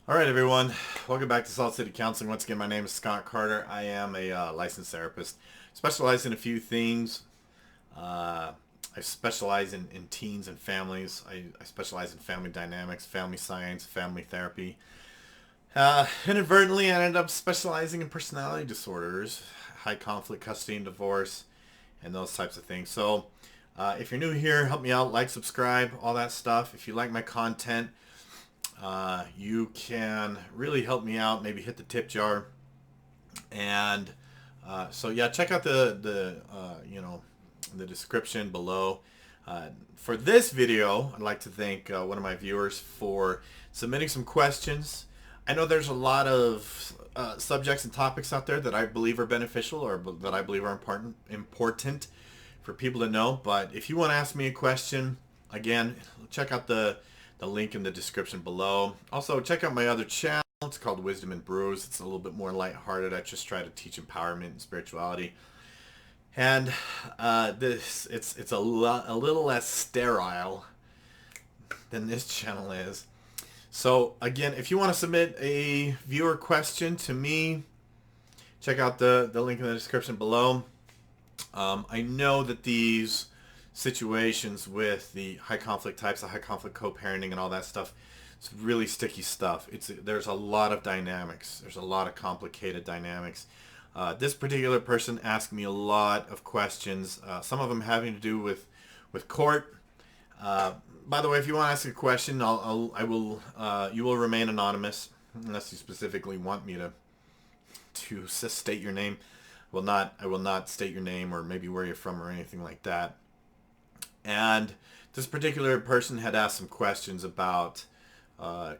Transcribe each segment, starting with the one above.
All right, everyone. Welcome back to Salt City Counseling. Once again, my name is Scott Carter. I am a licensed therapist. Specialize in a few things. Uh, I specialize in teens and families. I specialize in family dynamics, family science, family therapy. Inadvertently, I ended up specializing in personality disorders, high conflict custody and divorce, and those types of things. So, if you're new here, help me out, like, subscribe, all that stuff. If you like my content, you can really help me out. Maybe hit the tip jar, and so yeah, check out the description below. For this video, I'd like to thank one of my viewers for submitting some questions. I know there's a lot of subjects and topics out there that I believe are beneficial or that I believe are important for people to know. But if you want to ask me a question, again, check out the link in the description below. Also, check out my other channel. It's called Wisdom and Brews. It's a little bit more lighthearted. I just try to teach empowerment and spirituality. And this it's a little less sterile than this channel is. So again, if you want to submit a viewer question to me, check out the link in the description below. I know that these situations with the high conflict types, the high conflict co-parenting and all that stuff, it's really sticky stuff. There's a lot of dynamics. There's a lot of complicated dynamics. This particular person asked me a lot of questions, some of them having to do with court. By the way, if you want to ask a question, you will remain anonymous unless you specifically want me to state your name. I will not state your name or maybe where you're from or anything like that. And this particular person had asked some questions about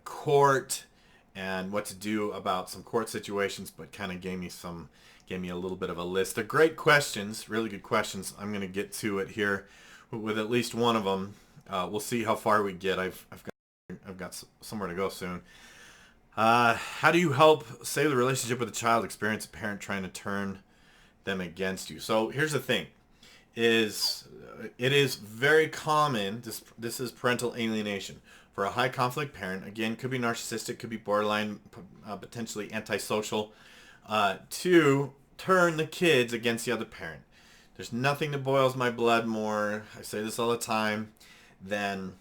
court and what to do about some court situations, but kind of gave me a little bit of a list. They're great questions, really good questions. I'm going to get to it here with at least one of them. We'll see how far we get. I've got somewhere to go soon. How do you help save the relationship with a child experience a parent trying to turn them against you? So here's the thing. It is very common. This is parental alienation for a high conflict parent. Again, could be narcissistic, could be borderline, potentially antisocial, to turn the kids against the other parent. There's nothing that boils my blood more, I say this all the time, than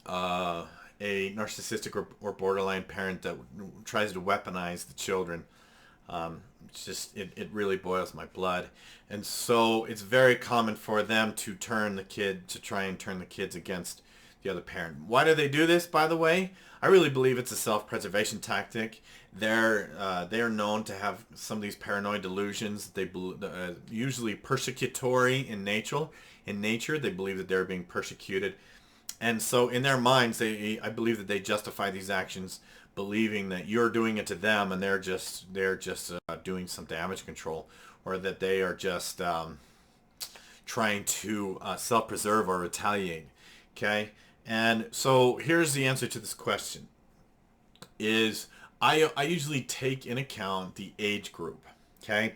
a narcissistic or borderline parent that tries to weaponize the children. It really boils my blood. And so it's very common for them to try and turn the kids against the other parent. Why do they do this, by the way? I really believe it's a self-preservation tactic. They are known to have some of these paranoid delusions. They usually persecutory in nature. They believe that they're being persecuted. And so in their minds, I believe that they justify these actions believing that you're doing it to them and they're just doing some damage control, or that they are just trying to self-preserve or retaliate. Okay? And so here's the answer to this question is I usually take in account the age group. Okay?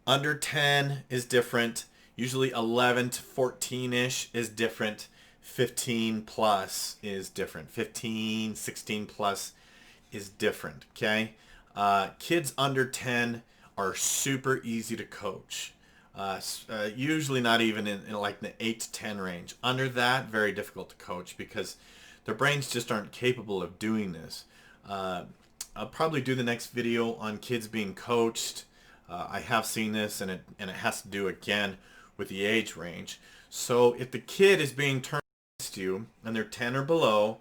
Under 10 is different. Usually 11 to 14-ish is different. 15 plus is different. 15, 16 plus is different. Okay? Kids under 10 are super easy to coach. Usually not even in like the 8 to 10 range. Under that, very difficult to coach because their brains just aren't capable of doing this. I'll probably do the next video on kids being coached. I have seen this, and it has to do again with the age range. So if the kid is being turned against you and they're 10 or below,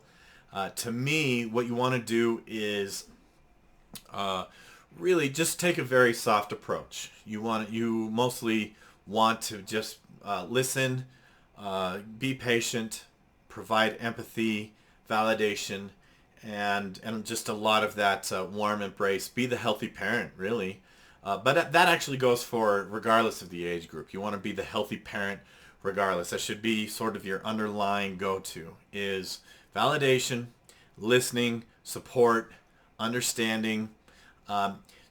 to me, what you want to do is really just take a very soft approach. You mostly want to just listen, be patient, provide empathy, validation, and just a lot of that warm embrace. Be the healthy parent, really. But that actually goes for regardless of the age group. You want to be the healthy parent regardless. That should be sort of your underlying go-to is validation, listening, support, understanding.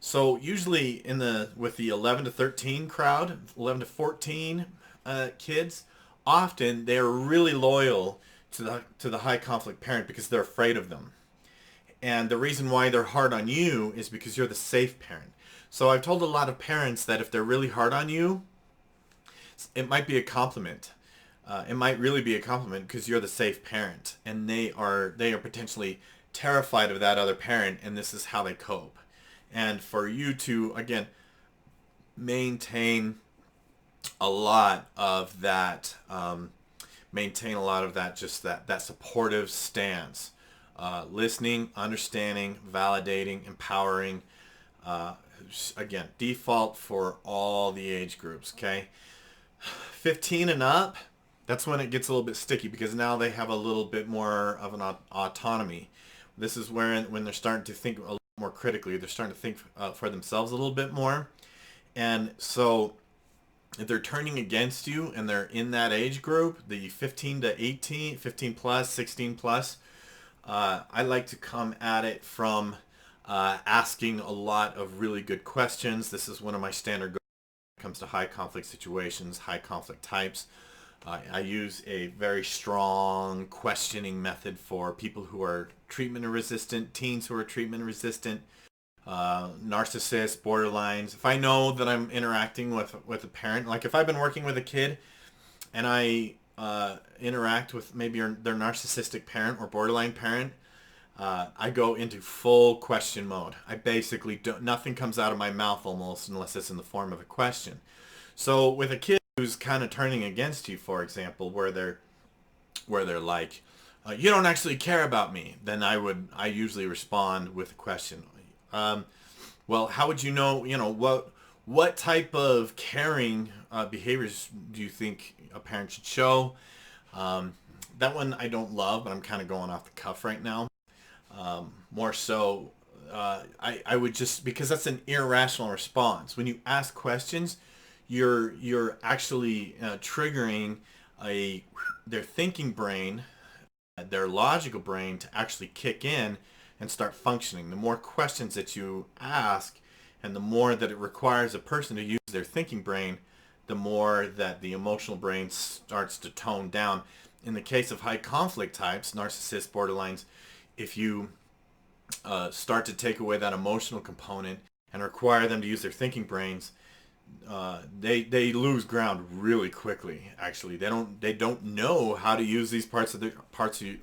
So usually with the 11 to 13 crowd, 11 to 14 kids, often they're really loyal to the high conflict parent because they're afraid of them. And the reason why they're hard on you is because you're the safe parent. So I've told a lot of parents that if they're really hard on you, it might be a compliment. It might really be a compliment because you're the safe parent, and they are potentially terrified of that other parent, and this is how they cope. And for you to again maintain a lot of that, just that supportive stance, listening, understanding, validating, empowering. Uh, Again, default for all the age groups. Okay, 15 and up, that's when it gets a little bit sticky because now they have a little bit more of an autonomy. This is where when they're starting to think a little more critically, they're starting to think for themselves a little bit more. And so if they're turning against you and they're in that age group, the 15 to 18, 15 plus, 16 plus, I like to come at it from asking a lot of really good questions. This is one of my standard comes to high conflict situations, high conflict types. I use a very strong questioning method for people who are treatment resistant, teens who are treatment resistant, narcissists, borderlines. If I know that I'm interacting with a parent, like if I've been working with a kid and I interact with maybe their narcissistic parent or borderline parent, I go into full question mode. I basically don't, nothing comes out of my mouth almost unless it's in the form of a question. So with a kid who's kind of turning against you, for example, where they're like, you don't actually care about me, then I usually respond with a question. Well, how would you know, what type of caring behaviors do you think a parent should show? That one I don't love, but I'm kind of going off the cuff right now. More so, I would just, because that's an irrational response. When you ask questions, you're actually triggering their thinking brain, their logical brain to actually kick in and start functioning. The more questions that you ask and the more that it requires a person to use their thinking brain, the more that the emotional brain starts to tone down. In the case of high conflict types, narcissists, borderlines, if you start to take away that emotional component and require them to use their thinking brains, they lose ground really quickly. Actually, they don't know how to use these parts of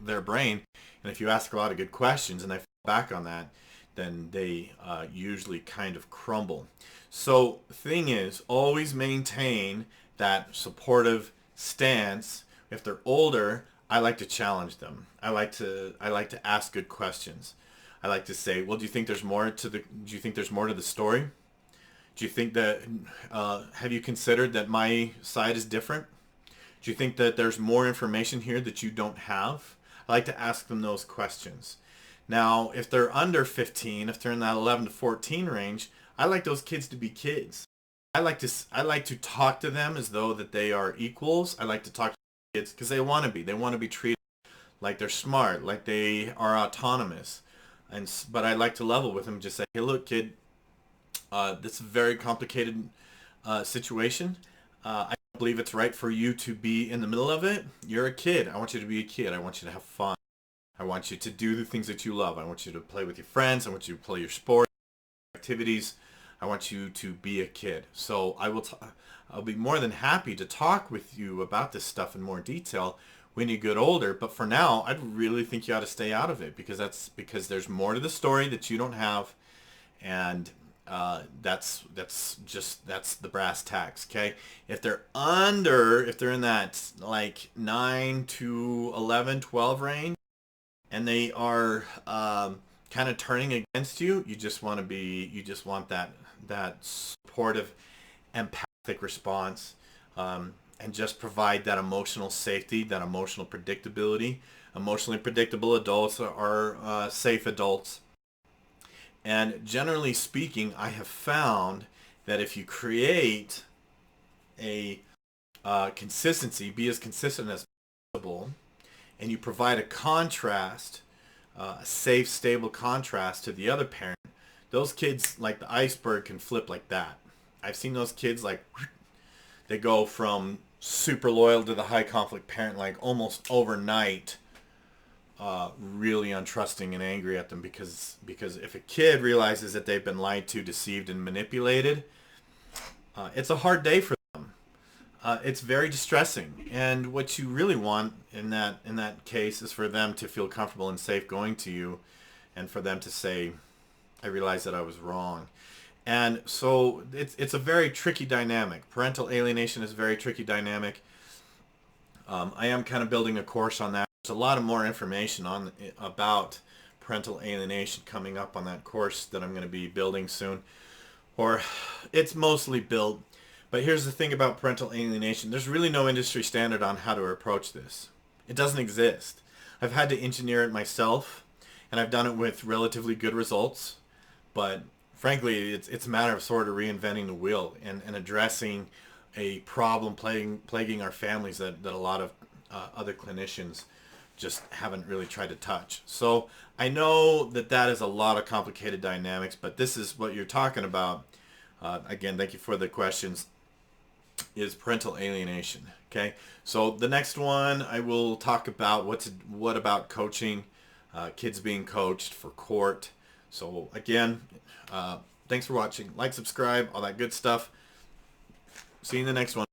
their brain. And if you ask a lot of good questions and they fall back on that, then they usually kind of crumble. So the thing is, always maintain that supportive stance. If they're older, I like to challenge them. I like to ask good questions. I like to say, well, do you think there's more to the story? Do you think that have you considered that my side is different? Do you think that there's more information here that you don't have? I like to ask them those questions. Now, if they're under 15, if they're in that 11 to 14 range, I like those kids to be kids. I like to talk to them as though that they are equals. I like to talk to kids because they want to be. They want to be treated like they're smart, like they are autonomous. But I like to level with them, just say, hey, look, kid, this is a very complicated situation. I don't believe it's right for you to be in the middle of it. You're a kid. I want you to be a kid. I want you to have fun. I want you to do the things that you love. I want you to play with your friends. I want you to play your sports, activities. I want you to be a kid. So I'll be more than happy to talk with you about this stuff in more detail when you get older. But for now, I'd really think you ought to stay out of it because there's more to the story that you don't have, and that's the brass tacks. Okay, if they're in that like 9 to 11, 12 range, and they are kind of turning against you, you just want that supportive, empathic response, and just provide that emotional safety, that emotional predictability. Emotionally predictable adults are safe adults. And generally speaking, I have found that if you create a consistency, be as consistent as possible, and you provide a contrast, a safe, stable contrast to the other parent, those kids, like the iceberg, can flip like that. I've seen those kids, like, they go from super loyal to the high conflict parent, like almost overnight, really untrusting and angry at them because if a kid realizes that they've been lied to, deceived, and manipulated, it's a hard day for them. It's very distressing, and what you really want in that case is for them to feel comfortable and safe going to you, and for them to say, "I realize that I was wrong." And so it's a very tricky dynamic. Parental alienation is a very tricky dynamic. I am kind of building a course on that. There's a lot of more information about parental alienation coming up on that course that I'm going to be building soon, or it's mostly built. But here's the thing about parental alienation. There's really no industry standard on how to approach this. It doesn't exist. I've had to engineer it myself, and I've done it with relatively good results. But frankly, it's a matter of sort of reinventing the wheel and addressing a problem plaguing our families that a lot of other clinicians just haven't really tried to touch. So I know that is a lot of complicated dynamics, but this is what you're talking about. Again, thank you for the questions. Is parental alienation. Okay, so the next one I will talk about what about coaching, kids being coached for court. So again, thanks for watching. Like, subscribe, all that good stuff. See you in the next one.